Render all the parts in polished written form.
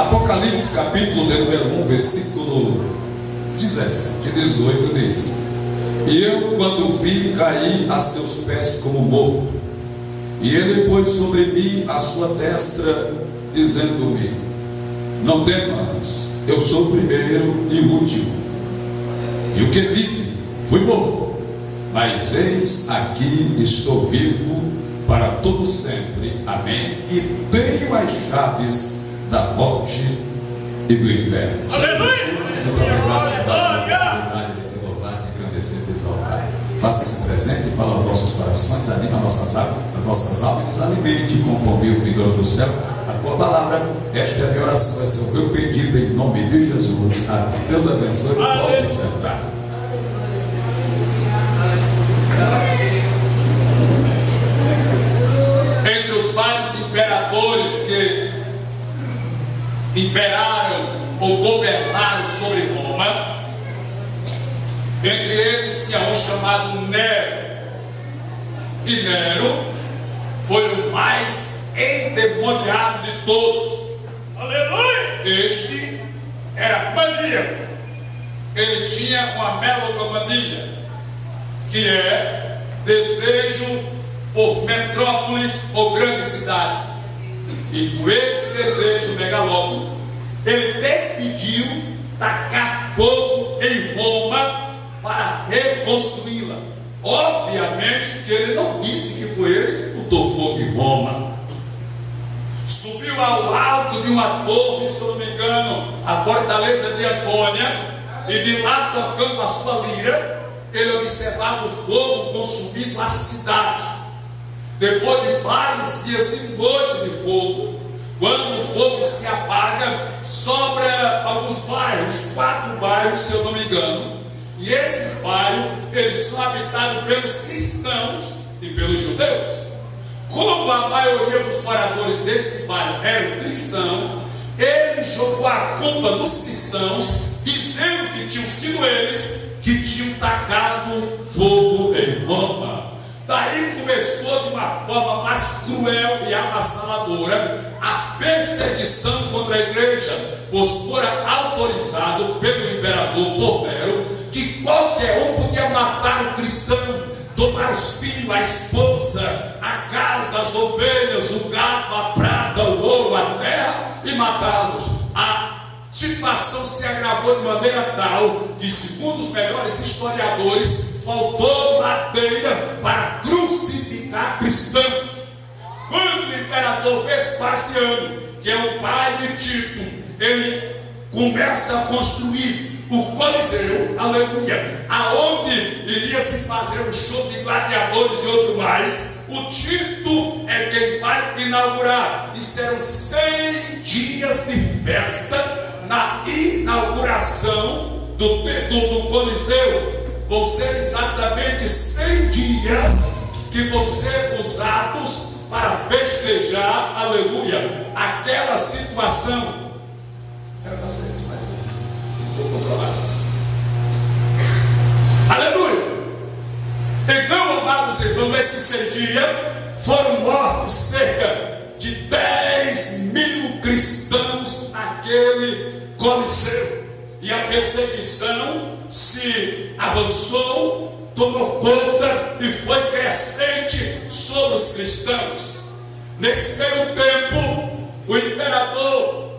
Apocalipse, capítulo de número 1, versículo 17 e 18 diz: E eu, quando vi, caí a seus pés como morto. E ele pôs sobre mim a sua destra, dizendo-me: Não temas, eu sou o primeiro e o último. E o que vive foi morto, mas eis aqui estou vivo para todo sempre. Amém. E tenho as chaves da morte e do inferno. Aleluia! Muito obrigado por essa oportunidade de louvar, de engrandecer e exaltar. Faça-se presente para os nossos corações, anime as nossas almas e nos alimente com o pão vivo do céu. A tua palavra, esta é a minha oração, esse é o meu pedido em nome de Jesus. Amém. Deus abençoe. Pode sentar. Entre os vários imperadores que imperaram ou governaram sobre Roma, entre eles tinha um chamado Nero. E Nero foi o mais endemoniado de todos. Aleluia! Este era maníaco. Ele tinha uma melomania, que é desejo por metrópolis ou grande cidade. E com esse desejo megalómano, ele decidiu tacar fogo em Roma para reconstruí-la. Obviamente que ele não disse que foi ele que botou fogo em Roma. Subiu ao alto de uma torre, se eu não me engano, a fortaleza de Antônia, e de lá, tocando a sua lira, ele observava o fogo consumindo a cidade. Depois de vários dias e noites de fogo, quando o fogo se apaga, sobra alguns bairros, 4 bairros, se eu não me engano. E esses bairros, eles são habitados pelos cristãos e pelos judeus. Como a maioria dos moradores desse bairro eram cristãos, ele jogou a culpa nos cristãos, dizendo que tinham sido eles que tinham tacado fogo em Roma. Daí começou de uma forma mais cruel e avassaladora a perseguição contra a igreja, pois fora autorizado pelo imperador por Nero que qualquer um podia matar o cristão, tomar os filhos, a esposa, a casa, as ovelhas, o gado, a prata, o ouro, a terra e matá-los. A situação se agravou de maneira tal que, segundo os melhores historiadores, faltou madeira para crucificar cristãos. Quando o imperador Vespasiano, que é o pai de Tito, ele começa a construir o Coliseu, aleluia, aonde iria se fazer um show de gladiadores e outro mais, o Tito é quem vai inaugurar. E serão 100 dias de festa na inauguração do Coliseu. Vão ser exatamente 100 dias que vão ser usados para festejar, aleluia, aquela situação. Era para ser demais. Vou controlar. Aleluia. Então, amados irmãos, nesses 100 dias foram mortos cerca de 10.000 cristãos naquele Coliseu. E a perseguição se avançou, tomou conta e foi crescente sobre os cristãos. Nesse meio tempo, o imperador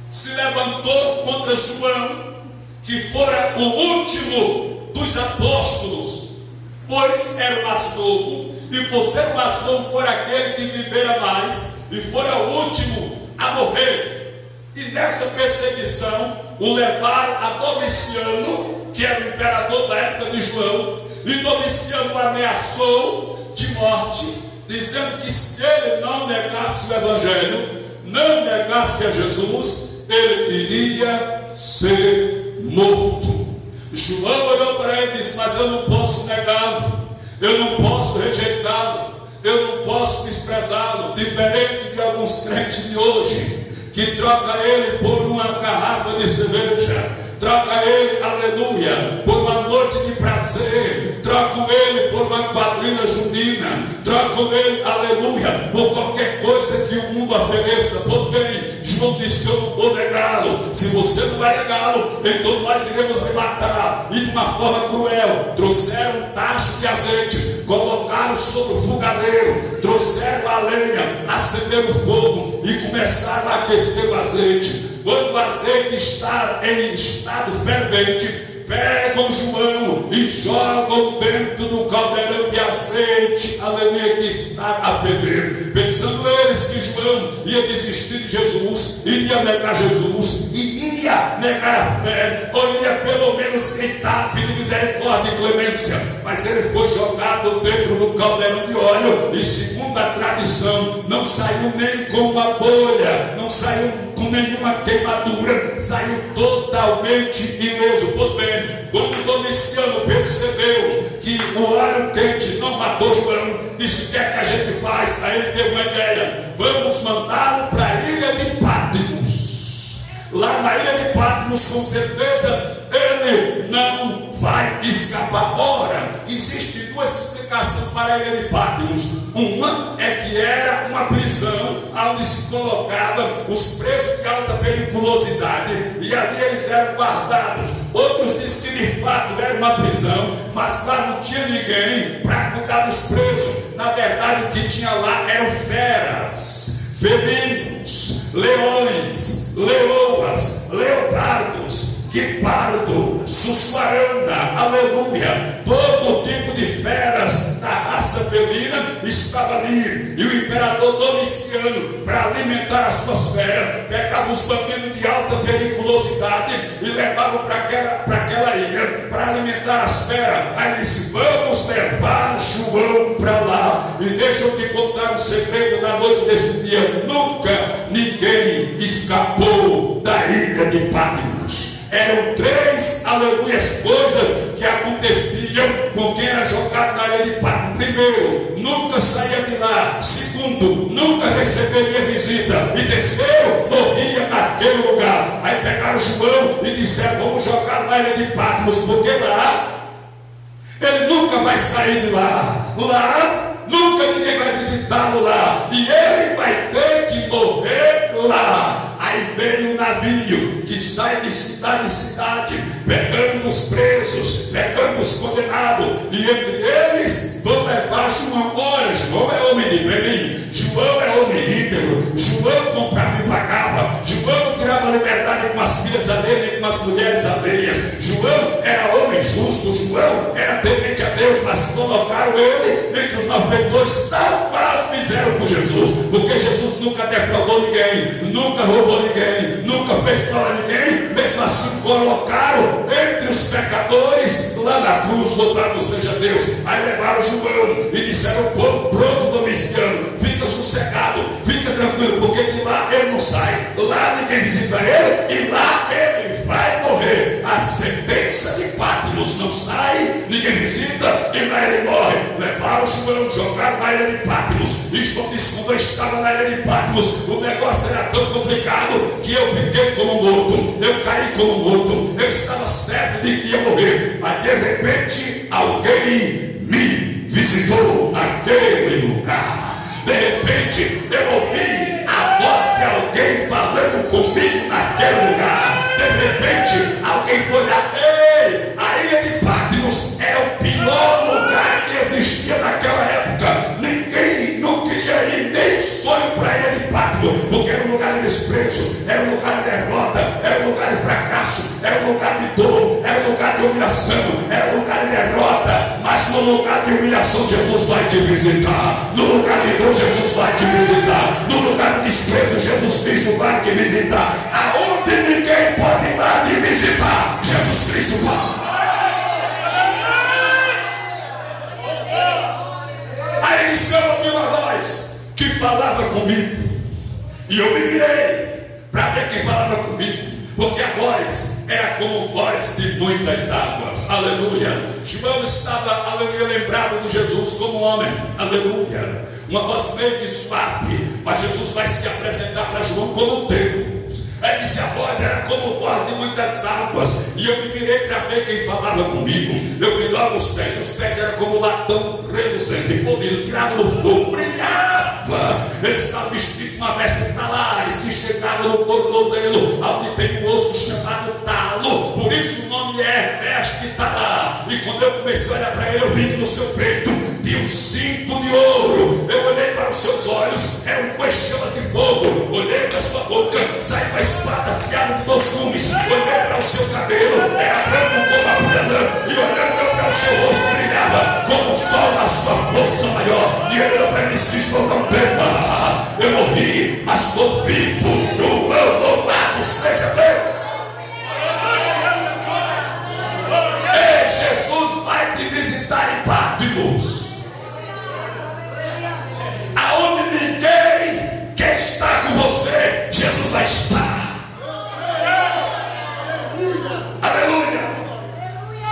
se levantou contra João, que fora o último dos apóstolos, pois era o mais novo, e por ser o mais novo, fora aquele que vivera mais, e fora o último a morrer. E nessa perseguição o levaram a Domiciano, que era o imperador da época de João, e Domiciano ameaçou de morte, dizendo que se ele não negasse o evangelho, não negasse a Jesus, ele iria ser morto. João olhou para ele e disse: mas eu não posso negá-lo, eu não posso rejeitá-lo, eu não posso desprezá-lo, diferente de alguns crentes de hoje, que troca ele por uma garrafa de cerveja. troca ele, aleluia, por uma noite de prazer, troca ele por uma quadrilha junina, troca ele, aleluia, por qualquer coisa que o mundo ofereça. Pois bem, João disse: eu não vou negá-lo. Se você não vai negá-lo, então nós iremos me matar. E de uma forma cruel, trouxeram um tacho de azeite, colocaram sobre o fogareiro, trouxeram a lenha, acenderam o fogo e começaram a aquecer o azeite. Quando o azeite está em estado fervente, pegam João e jogam dentro do caldeirão de azeite, aleluia, que está a ferver, pensando eles que João ia desistir de Jesus, iria negar Jesus, e ia negar a fé, ou ia pelo menos gritar, pedir misericórdia e clemência. Mas ele foi jogado dentro do caldeirão de óleo, e segundo a tradição, não saiu nem com uma bolha, não saiu com nenhuma queimadura, saiu totalmente ileso. Pois bem, quando Domiciano percebeu que o óleo quente não matou João, disse: o que é que a gente faz? Aí ele teve uma ideia: vamos mandá-lo para a ilha de Patmos. Lá na ilha de Patmos, com certeza, ele não vai escapar. Ora, existem duas explicações para a ilha de Patmos. Uma é que era uma prisão onde se colocava os presos de alta periculosidade, e ali eles eram guardados. Outros dizem que de fato era uma prisão, mas lá não tinha ninguém para cuidar dos presos. Na verdade, o que tinha lá eram feras, felinos, leões, leoas, leopardos, guepardo, sussuarana, aleluia, todo tipo de feras da raça felina estava ali. E o imperador Domiciano, para alimentar as suas feras, pegava os bandidos de alta periculosidade e levava para aquela ilha para alimentar as feras. Aí disse: vamos levar João para lá. E deixa eu te contar um segredo: na noite desse dia, nunca ninguém escapou da ilha de Patmos. Eram três, aleluia, coisas que aconteciam com quem era jogado na ilha de Patmos. Primeiro, nunca saía de lá. Segundo, nunca receberia visita. E terceiro, morria naquele lugar. Aí pegaram João e disseram: vamos jogar na ilha de Patmos, porque lá ele nunca vai sair de lá. Lá nunca ninguém vai visitá-lo lá, e ele vai ter que morrer lá. Aí veio um navio que sai de cidade em cidade, pegando os presos, pegando os condenados, e entre eles vão levar João. Olha, João é homem de bem, João é homem íntegro, João comprava e pagava, João não tirava liberdade com as filhas alheias nem com as mulheres alheias, João era homem justo, João era temente a Deus, mas colocaram ele entre os malfeitores. Tal qual fizeram com Jesus, porque Jesus nunca defraudou ninguém, nunca roubou ninguém, nunca fez mal a ninguém. Mesmo assim colocaram entre os pecadores lá na cruz. Louvado seja Deus. Aí levaram João e disseram: pronto, Domiciano, fica sossegado, fica tranquilo, porque de lá ele não sai, lá ninguém visita ele, e lá ele vai morrer. A sentença de Patmos: não sai, ninguém visita, e lá ele morre. Levaram João, jogaram na ilha de Patmos. E João disse: quando eu estava na ilha de Patmos, o negócio era tão complicado que eu fiquei como morto, eu caí como morto, eu estava certo de que ia morrer. Mas de repente alguém me visitou naquele lugar. De repente eu ouvi a voz de alguém falando comigo naquele lugar. De repente alguém foi lá. Ei, a ilha de Patmos é o pior lugar que existia naquela época. Ninguém não queria ir, nem sonho para a ilha de Patmos, porque era um lugar de desprezo, era um lugar de derrota, era um lugar de fracasso, era um lugar de dor, era um lugar de humilhação, era um lugar de derrota. Mas no lugar de humilhação, Jesus vai te visitar. No lugar de dor, Jesus vai te visitar. No lugar de desprezo, Jesus Cristo vai te visitar. Aonde ninguém pode ir lá te visitar, Jesus Cristo vai. Aí ele ouviu uma voz que falava comigo, e eu me virei para ver quem falava comigo, porque a voz era como voz de muitas águas. Aleluia. João estava, aleluia, lembrado de Jesus como homem. Aleluia. Uma voz meio que suave, mas Jesus vai se apresentar para João como Deus. Aí disse: a voz era como voz de muitas muitas águas. E eu me virei para ver quem falava comigo. Eu vi logo os pés eram como latão reluzente, polido, tirado no fogo, brilhava. Ele estava vestido com uma veste de talares, que chegava no tornozelo, onde tem um osso chamado talo. Por isso o nome é veste de talar. E quando eu comecei a olhar para ele, eu vi que no seu peito tinha um cinto de ouro. Eu olhei para os seus olhos, eram duas chamas de fogo. Olhei para a sua boca, saiu uma espada afiada de 2 gumes. Olhei para o seu cabelo, era branco como a purana. E olhando para o seu rosto, brilhava como o sol na sua força maior. E ele olhou para mim e disse: João, não temas, eu morri, mas estou vivo. João, louvado seja Deus. Ei, Jesus vai te visitar em Patmos, aonde ninguém quer estar com você, Jesus vai estar. Aleluia.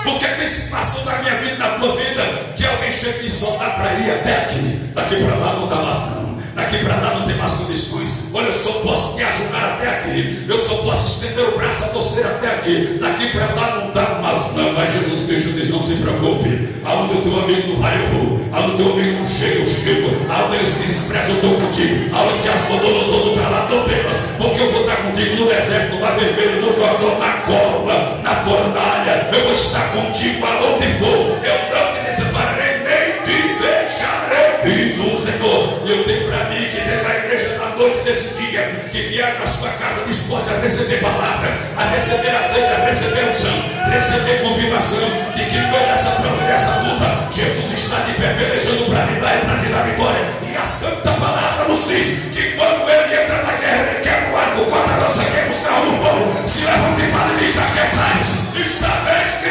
Porque tem situação da minha vida, da tua vida, que alguém chega e soltar para ir até aqui. Daqui para lá não dá mais não. Daqui para lá não tem mais condições. Olha, eu só posso te ajudar até aqui. Eu só posso estender o braço a você até aqui. Daqui para lá não dá mais não. Mas Jesus Cristo diz: não se preocupe. Aonde o teu amigo não vai, eu vou. Aonde o teu amigo não chega, eu chego. Aonde eles se desprezam, eu estou contigo. Aonde te abandonou todo para lá, não temas. Porque eu vou estar contigo no deserto, no mar vermelho, no Jordão, na cova, na fornalha. Eu vou estar contigo aonde for. Eu não te desampararei, nem te deixarei, diz o Senhor. E eu tenho para mim que dentro da igreja na noite desse dia, que vier da sua casa disposto a receber palavra, a receber azeite, a receber unção, receber confirmação de que no meio dessa prova, dessa luta, Jesus está de pé pelejando para me dar e para te dar vitória. E a santa palavra nos diz que quando ele entra na guerra, ele quebra o arco, corta a lança, quebra o céu no fogo, se levanta e fala e diz: aquietai-vos e sabeis que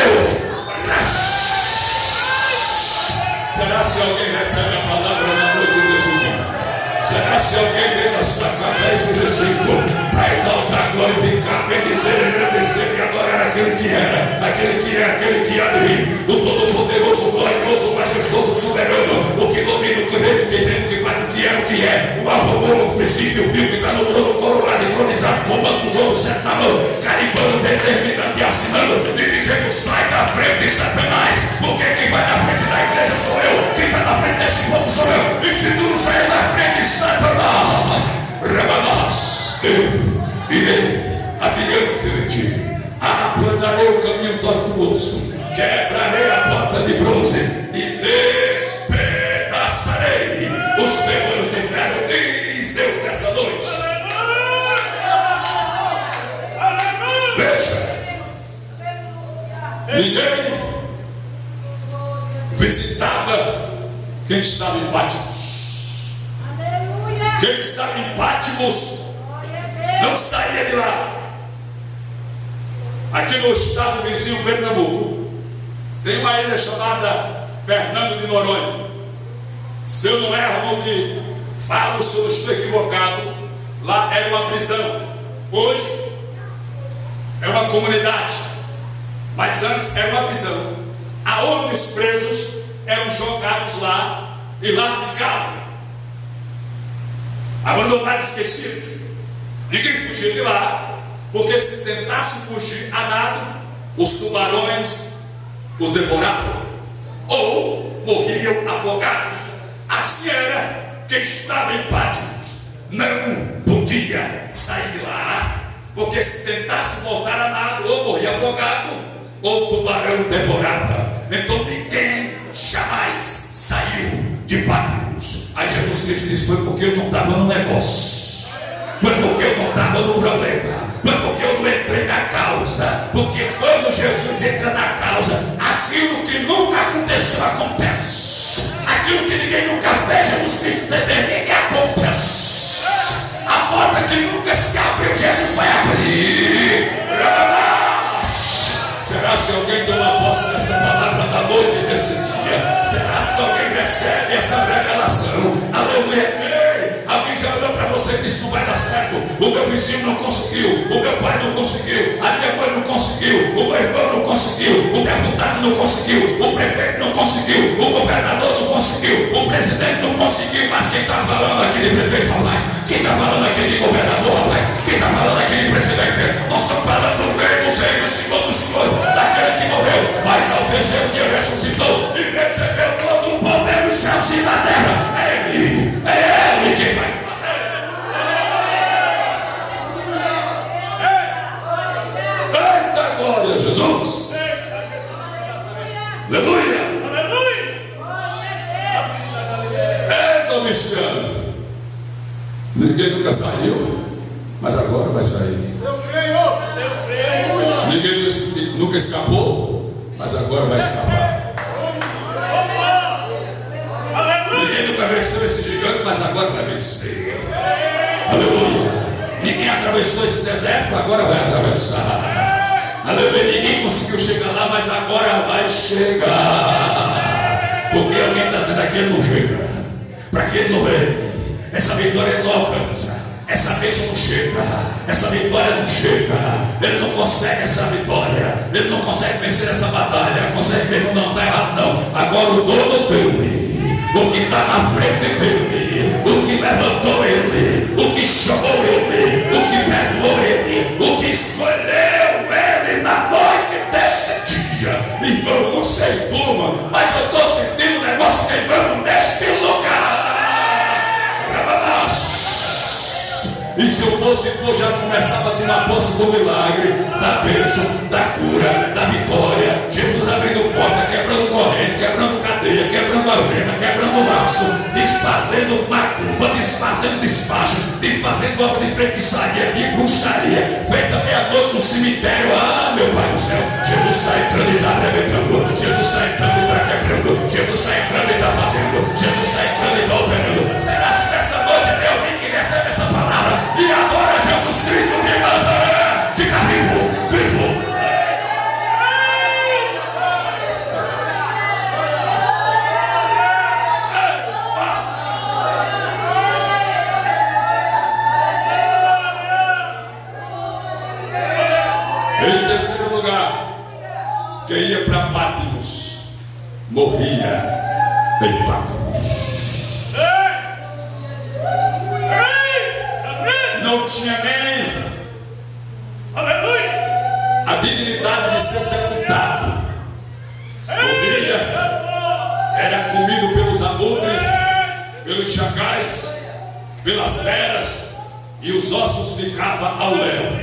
eu. Será se alguém recebe a palavra na noite desse dia? Será se alguém vem da sua casa a esse recinto para exaltar, glorificar, bendizer, agradecer e adorar aquele que era, aquele que é, aquele que há de vir, o todo-poderoso, glorioso, majestoso, soberano, o que domina, o que veio, o que tem, o que faz, o que é, o que é, o alfa, o bom, o princípio, o fio que está no trono, coroado, entronizado, comando dos outros, sete na mão, carimbando, determinando e assinando, e dizendo: sai da frente, Satanás, porque quem vai na frente da igreja sou eu, quem vai na frente desse povo sou eu, e se tu não sair da frente, Satanás, rebanás, eu irei adiante de ti, aplanarei o caminho tortuoso, quebrarei a porta de bronze e despedaçarei os demônios de ferro, diz Deus nessa noite. Veja, ninguém visitava quem estava em Patmos. Quem estava em Patmos não saía de lá. Aqui no estado vizinho Pernambuco tem uma ilha chamada Fernando de Noronha. Se eu não erro, onde falo, se eu estou equivocado, lá era uma prisão. Hoje é uma comunidade, mas antes era uma prisão, aonde os presos eram jogados lá e lá ficavam, abandonados, esquecidos. Ninguém fugia de lá, porque se tentasse fugir a nado, os tubarões os devoravam ou morriam afogados. Assim era quem estava em Patmos, não podia sair de lá, porque se tentasse voltar a nado, ou morria afogado ou o tubarão devorava. Então ninguém jamais saiu de Patmos. Aí Jesus Cristo disse: foi porque eu não estava no negócio, foi porque eu não estava no problema, foi porque eu não entrei na causa. Porque quando Jesus entra na causa, aquilo que nunca aconteceu acontece, aquilo que ninguém nunca fez, Jesus Cristo determina que acontece. A porta que nunca se abriu, Jesus vai abrir. Será se alguém toma posse dessa palavra da noite desse dia? Será se alguém recebe essa revelação? Aleluia. Alguém já olhou para você e disse: não vai dar certo, o meu vizinho não conseguiu, o meu pai não conseguiu, a minha mãe não conseguiu, o meu irmão não conseguiu, o deputado não conseguiu, o prefeito não conseguiu, o governador não conseguiu, o presidente não conseguiu. Mas quem está falando aqui de prefeito, rapaz? Quem está falando aqui de governador, rapaz? Quem está falando aqui de presidente? Nós estamos do Senhor, daquele que morreu, mas ao terceiro dia ressuscitou e recebeu todo o poder dos céus e da terra. É Ele quem vai fazer. Eita glória a Jesus. Aleluia. Domiciano, ninguém nunca saiu, mas agora vai sair. Eu creio. Ninguém nunca escapou, mas agora vai escapar. Ninguém nunca venceu esse gigante, mas agora vai vencer. Aleluia. Ninguém atravessou esse deserto, agora vai atravessar. Aleluia. Ninguém conseguiu chegar lá, mas agora vai chegar. Porque alguém está dizendo aqui, ele não chega. Para que ele não vem, essa vitória ele não alcança, essa bênção não chega, essa vitória não chega, ele não consegue essa vitória, ele não consegue vencer essa batalha, consegue mesmo, não está errado não. Agora o dono dele, o que está na frente dele, o que levantou ele, o que chamou ele, o que perdoou ele, o que escolheu ele na noite desse dia. Irmão, eu não sei como, mas eu estou sentindo um negócio queimando neste lugar. E se eu fosse, eu já começava a tomar posse do milagre, da bênção, da cura, da vitória. Jesus abrindo porta, quebrando corrente, quebrando cadeia, quebrando algema, quebrando laço, desfazendo macumba, desfazendo despacho, desfazendo obra de feitiçaria, de bruxaria, feita meia-noite no cemitério. Ah, meu Pai do céu, Jesus sai entrando e está arrebentando, Jesus sai entrando e está quebrando, Jesus sai entrando e está fazendo, Jesus sai entrando e está operando. Será que nessa noite tem alguém que recebe essa palavra? E agora Jesus Cristo de Nazaré fica vivo, vivo. Em terceiro lugar, quem ia para Patmos morria em Patmos. Não tinha nem a dignidade de ser sepultado. Morria, era comido pelos abutres, pelos chacais, pelas feras, e os ossos ficavam ao léu.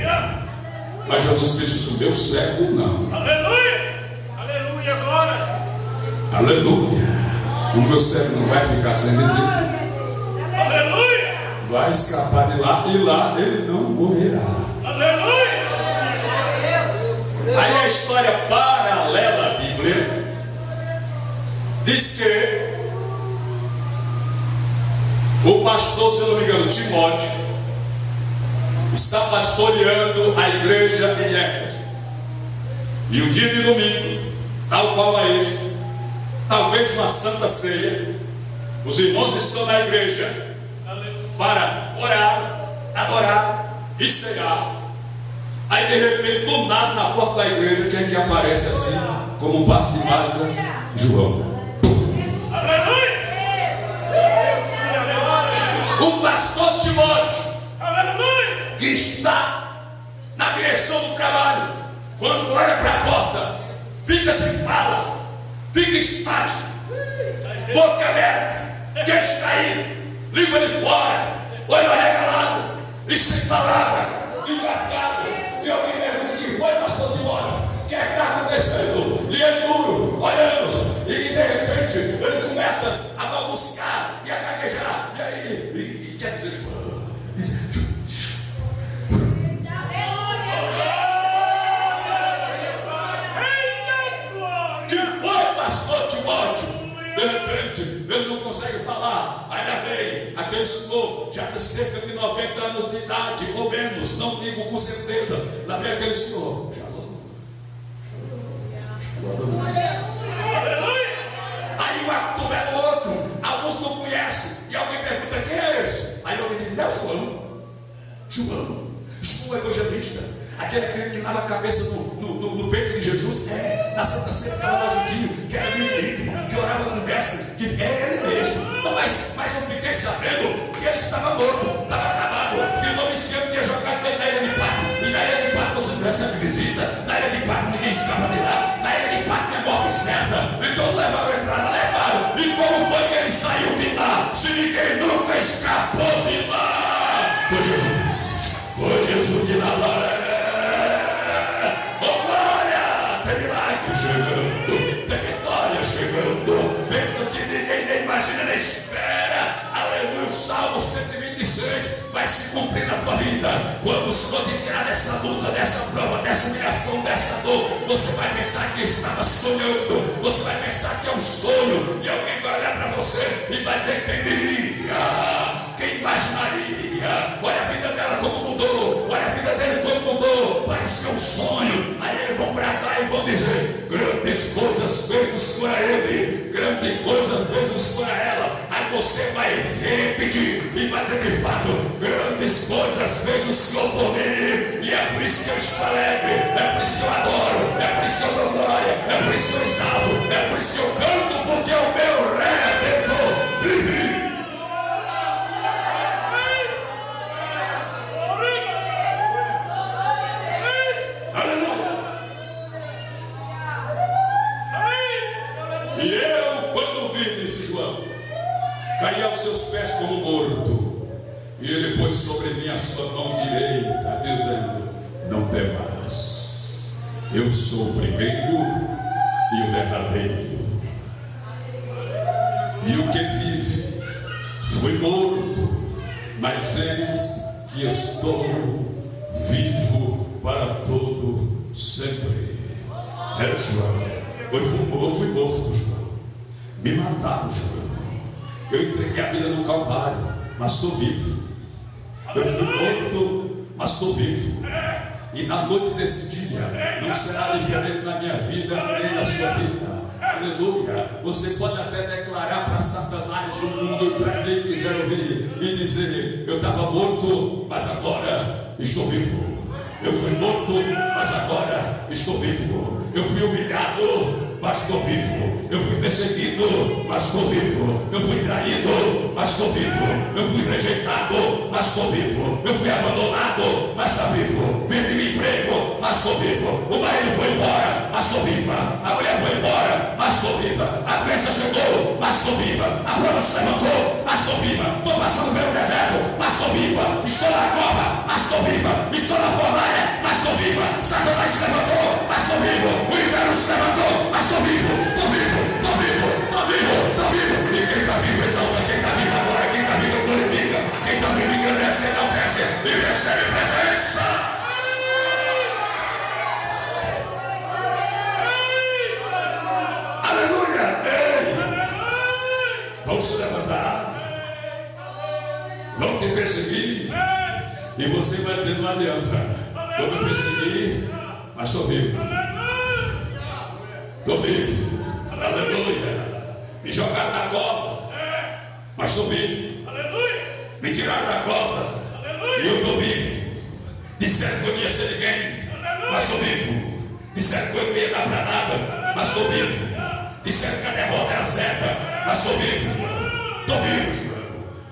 Mas Jesus Cristo, meu cego não. Aleluia. Aleluia, glória. Aleluia. O meu cego não vai ficar sem dizer. Aleluia. Vai escapar de lá, e lá ele não morrerá. Aleluia. Aí a história paralela à Bíblia diz que o pastor, se eu não me engano, Timóteo, está pastoreando a igreja em Éfeso. E um dia de domingo, tal qual a este, talvez uma santa ceia, os irmãos estão na igreja para orar, adorar e cear. Aí de repente, do nada, na porta da igreja, quem é que aparece assim, como um passe de mágica? João. Aleluia. O pastor Timóteo, Aleluia. que está na direção do trabalho, quando olha para a porta, fica sem fala, fica estático, boca aberta, queixo caído, língua de fora, olho arregalado e sem palavra, engasgado. E alguém pergunta: que foi, pastor Timóteo? O que é que está acontecendo? E ele duro, olhando, e de repente ele começa a buscar e a gaguejar. E aí, e quer dizer, que foi, pastor Timóteo? De repente, ele não consegue falar. Ainda vem aquele senhor, já de cerca de 90 anos de idade, ou menos, não digo com certeza. Lá vem aquele senhor. Aí o Arthur é o outro, alguns não conhecem. E alguém pergunta: quem é esse? Aí alguém diz: é João. João evangelista, aquele que dava a cabeça no peito de Jesus, na Santa Ceia, que era lá Juquinho, que era meio líder, que orava no mestre, que é ele mesmo. Não, mas eu fiquei sabendo que ele estava morto, estava acabado, que o Domiciano tinha jogado dentro da ilha de Patmos. E na ilha de Patmos você não recebe visita, na ilha de Patmos ninguém escapou de lá. Por Jesus de Nazaré. Oh glória, tem milagre chegando, tem vitória chegando. Pensa que ninguém nem imagina nem espera. Aleluia, o Salmo 126 vai se cumprir na tua vida. Quando o Senhor te tirar dessa luta, dessa prova, dessa humilhação, dessa dor, você vai pensar que estava sonhando, você vai pensar que é um sonho, e alguém vai olhar para você e vai dizer: quem diria? Quem imaginaria? Olha a vida dela como mudou, olha a vida dele como mudou, parecia um sonho. Aí eles vão bradar e vão dizer: grandes coisas fez o Senhor a ele, grande coisa fez o Senhor a ela. Aí você vai repetir e vai dizer: de fato, grandes coisas fez o Senhor por mim, e é por isso que eu estou alegre, é por isso que eu adoro, é por isso que eu dou glória, é por isso que eu exalto, é por isso que eu canto, porque o meu Redentor vive. E eu, quando vi, disse João, caí aos seus pés como morto. E ele pôs sobre mim a sua mão direita, dizendo: não temas, eu sou o primeiro e o derradeiro. E o que vive foi morto, mas eis que estou vivo para todo sempre. É, João. Eu fui morto, João. Me mataram, João. Eu entreguei a vida no Calvário, mas estou vivo. Eu fui morto, mas estou vivo. E na noite desse dia não será diferente na minha vida nem na sua vida. Aleluia. Você pode até declarar para Satanás, o mundo, e para quem quiser ouvir, e dizer: eu estava morto, mas agora estou vivo. Eu fui morto, mas agora estou vivo. Eu fui humilhado, mas estou vivo. Eu fui perseguido, mas estou vivo. Eu fui traído, mas estou vivo. Eu fui rejeitado, mas estou vivo. Eu fui abandonado, mas estou vivo. Perdi o emprego, mas estou vivo. O marido foi embora, mas estou viva. A mulher foi embora, mas estou viva. A doença chegou, mas estou viva. A prova se levantou, mas estou viva. Estou passando pelo deserto, mas estou viva. Estou na cova, mas estou viva. Estou na fornalha, mas estou viva. Satanás se levantou, mas estou vivo. O inferno se levantou, mas estou vivo. Estou vivo, estou vivo, estou vivo, estou vivo. E quem está vivo exalta, quem está vivo agora, quem está vivo glorifica, quem está vivo engrandece, enaltece e recebe presença. Aleluia! Ei! Vamos se levantar. Vão te perseguir. E você vai dizer: não adianta. Vou me perseguir, mas estou vivo. Estou vivo. Aleluia. Me jogaram na cova, mas estou vivo. Me tiraram da cova, e eu estou vivo. Disseram que eu não ia ser ninguém, mas estou vivo. Disseram que eu não ia dar para nada, mas estou vivo. Disseram que a derrota era certa, mas estou vivo. Estou vivo, João.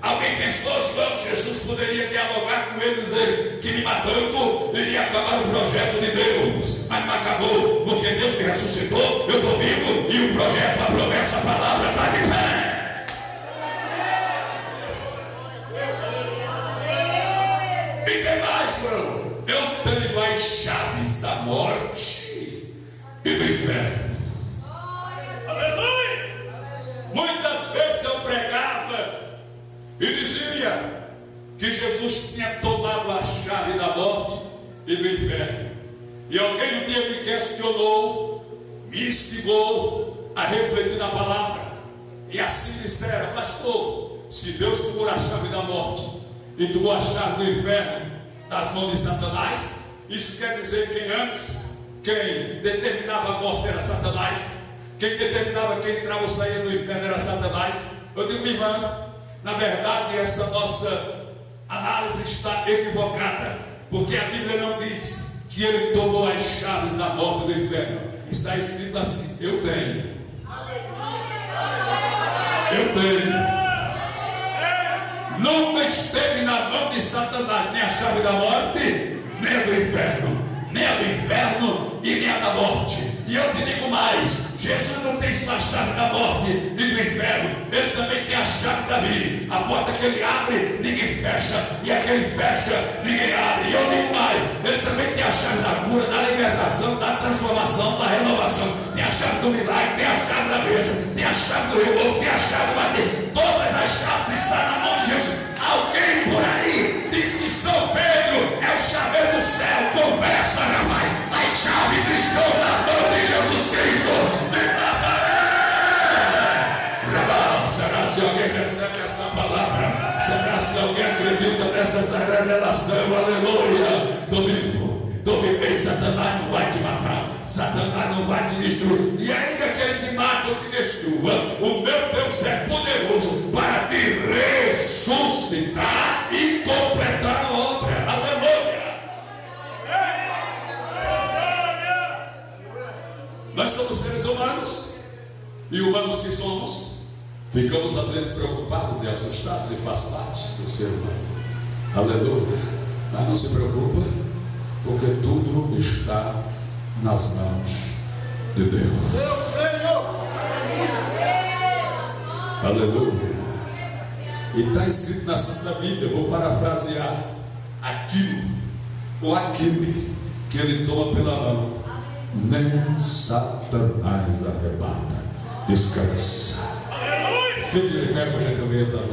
Alguém pensou, João, que Jesus poderia dialogar com ele e dizer que me matando iria acabar o projeto de Deus, mas não acabou, porque Deus me ressuscitou, eu estou vivo e o projeto, a promessa, a palavra está de pé. E tem mais, João, eu tenho as chaves da morte e do inferno. Aleluia! Muitas vezes eu pregava e dizia que Jesus tinha tomado a chave da morte e do inferno. E alguém um dia me questionou, me instigou a refletir na palavra. E assim disseram: pastor, se Deus tomou a chave da morte e tomou a chave do inferno das mãos de Satanás, isso quer dizer que antes quem determinava a morte era Satanás, quem determinava quem entrava ou saía do inferno era Satanás. Eu digo: irmã, na verdade essa nossa análise está equivocada, porque a Bíblia não diz que ele tomou as chaves da morte do inferno. Está escrito assim: eu tenho. Eu tenho. Nunca esteve na mão de Satanás nem a chave da morte, nem a do inferno, nem a do inferno e nem a da morte. E eu te digo mais: Jesus não tem só a chave da morte e do inferno, ele também tem a chave da vida. A porta que ele abre, ninguém fecha, e a que ele fecha, ninguém abre. E eu digo mais, ele também tem a chave da cura, da libertação, da transformação, da renovação. Tem a chave do milagre, tem a chave da bênção, tem a chave do renovo, tem a chave do bater. Todas as chaves estão na mão de Jesus. Alguém por aí diz que São Pedro é o chaveiro do céu. Conversa, rapaz. As chaves estão nas mãos de Jesus Cristo de Nazaré. Será se alguém recebe essa palavra? Será se alguém acredita nessa revelação? Aleluia. Domingo bem, Satanás não vai te matar, Satanás não vai te destruir, e ainda que ele te mate ou te destrua, o meu Deus é poderoso para te ressuscitar e completar a obra. Aleluia. Nós somos seres humanos, e humanos que somos, ficamos às vezes preocupados e assustados, e faz parte do ser humano. Aleluia. Mas não se preocupa, porque tudo está nas mãos de Deus. Aleluia. E está escrito na Santa Bíblia, eu vou parafrasear: aquilo ou aquele que ele toma pela mão, nem Satanás arrebata. Descansa. Fique de pé, por gentileza.